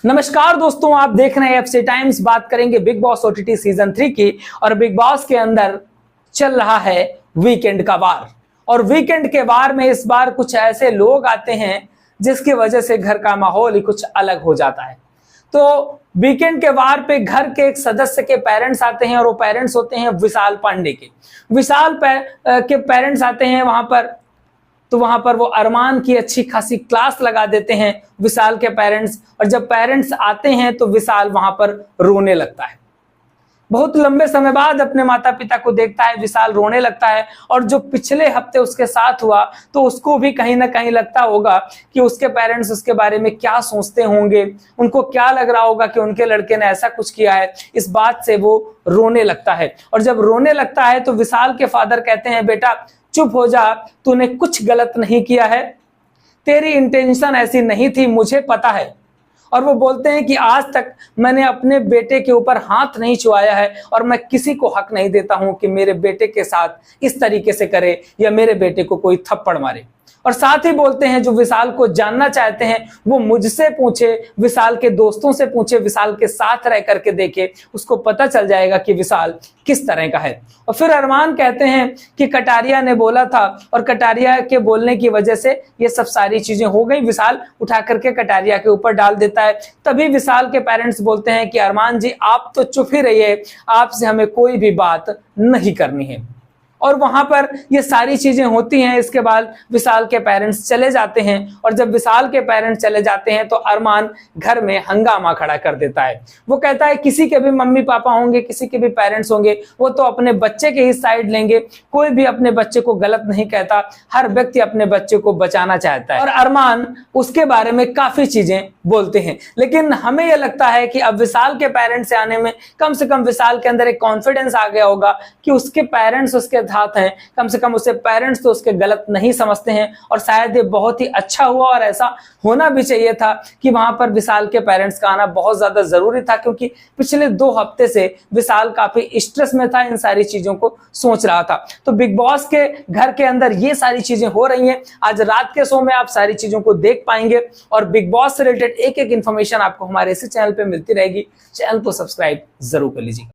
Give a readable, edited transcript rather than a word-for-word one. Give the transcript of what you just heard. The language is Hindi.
नमस्कार दोस्तों, आप देख रहे हैं एफसी टाइम्स। बात करेंगे बिग बॉस ओटीटी सीजन 3 की। और बिग बॉस के अंदर चल रहा है वीकेंड का वार। और वीकेंड के वार में इस बार कुछ ऐसे लोग आते हैं जिसकी वजह से घर का माहौल ही कुछ अलग हो जाता है। तो वीकेंड के वार पे घर के एक सदस्य के पेरेंट्स आते हैं और वो पेरेंट्स होते हैं विशाल पांडे के। के पेरेंट्स आते हैं वहां पर, तो वहां पर वो अरमान की अच्छी खासी क्लास लगा देते हैं विशाल के पेरेंट्स। और जब पेरेंट्स आते हैं तो विशाल वहां पर रोने लगता है। बहुत लंबे समय बाद अपने माता पिता को देखता है, विशाल रोने लगता है। और जो पिछले हफ्ते उसके साथ हुआ तो उसको भी कहीं ना कहीं लगता होगा कि उसके पेरेंट्स उसके बारे में क्या सोचते होंगे, उनको क्या लग रहा होगा कि उनके लड़के ने ऐसा कुछ किया है। इस बात से वो रोने लगता है। और जब रोने लगता है तो विशाल के फादर कहते हैं, बेटा चुप हो जा, तूने कुछ गलत नहीं किया है, तेरी इंटेंशन ऐसी नहीं थी, मुझे पता है। और वो बोलते हैं कि आज तक मैंने अपने बेटे के ऊपर हाथ नहीं छुआया है और मैं किसी को हक नहीं देता हूं कि मेरे बेटे के साथ इस तरीके से करे या मेरे बेटे को कोई थप्पड़ मारे। और साथ ही बोलते हैं जो विशाल को जानना चाहते हैं वो मुझसे पूछे, विशाल के दोस्तों से पूछे, विशाल के साथ रह करके देखे, उसको पता चल जाएगा कि विशाल किस तरह का है। और फिर अरमान कहते हैं कि कटारिया ने बोला था और कटारिया के बोलने की वजह से ये सब सारी चीजें हो गई। विशाल उठा करके कटारिया के ऊपर डाल देता है। तभी विशाल के पेरेंट्स बोलते हैं कि अरमान जी आप तो चुप ही रहिए, आपसे हमें कोई भी बात नहीं करनी है। और वहां पर ये सारी चीजें होती हैं। इसके बाद विशाल के पेरेंट्स चले जाते हैं। और जब विशाल के पेरेंट्स चले जाते हैं तो अरमान घर में हंगामा खड़ा कर देता है। वो कहता है किसी के भी मम्मी पापा होंगे, किसी के भी पेरेंट्स होंगे, वो तो अपने बच्चे के ही साइड लेंगे। कोई भी अपने बच्चे को गलत नहीं कहता, हर व्यक्ति अपने बच्चे को बचाना चाहता है। और अरमान उसके बारे में काफी चीजें बोलते हैं। लेकिन हमें यह लगता है कि अब विशाल के पेरेंट्स से आने में कम से कम विशाल के अंदर एक कॉन्फिडेंस आ गया होगा कि उसके पेरेंट्स उसके साथ हैं। कम से कम उसे पेरेंट्स तो उसके गलत नहीं समझते हैं। और शायद ये बहुत ही अच्छा हुआ और ऐसा होना भी चाहिए था कि वहां पर विशाल के पेरेंट्स का आना बहुत ज्यादा जरूरी था, क्योंकि पिछले 2 हफ्ते से विशाल काफी स्ट्रेस में था, इन सारी चीजों को सोच रहा था। तो बिग बॉस के घर के अंदर ये सारी चीजें हो रही हैं। आज रात के शो में आप सारी चीजों को देख पाएंगे और बिग बॉस से रिलेटेड एक एक इंफॉर्मेशन आपको हमारे इसी चैनल पे मिलती रहेगी। चैनल को सब्सक्राइब जरूर कर लीजिए।